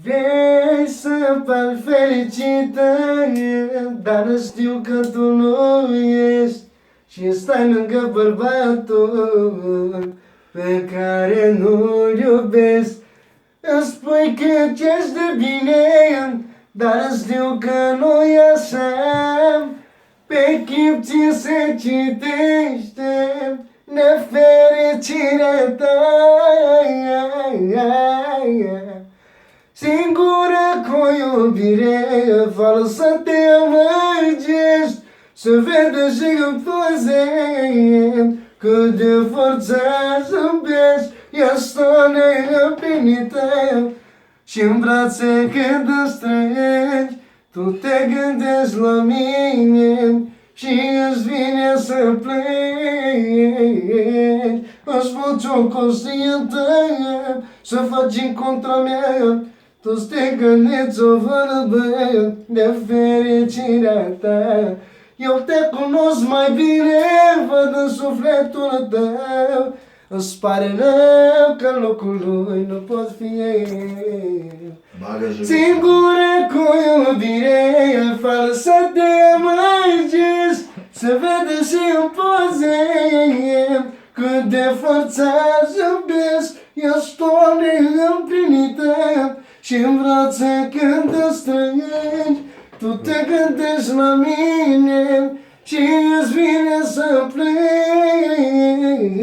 Vrei să par fericită, dar știu că tu nu ești și stai lângă bărbatul pe care nu-l iubesc. Îmi spui că ești de bine, dar știu că nu e așa. Pe chip ți se citește nefericirea ta. Singură cu iubire falsă te amăgești. Se vede și în poze cât de forță zâmbești. Ești o neîmplinită și-n brațe când îți strângi. Tu te gândești la mine și îți vine să plângi. Își faci o conștientă să faci în contra mea. Tu te gândești o vorbă de fericirea ta. Eu te cunosc mai bine, văd în sufletul tău. Îți pare rău că în locul lui nu pot fi eu. Singură cu iubire falsă te amăgești. Se vede și în poze cât de forță zâmbesc. Ești o neîmplinită și-n brațe când te strângi. Tu te gândești la mine și îți vine să plângi.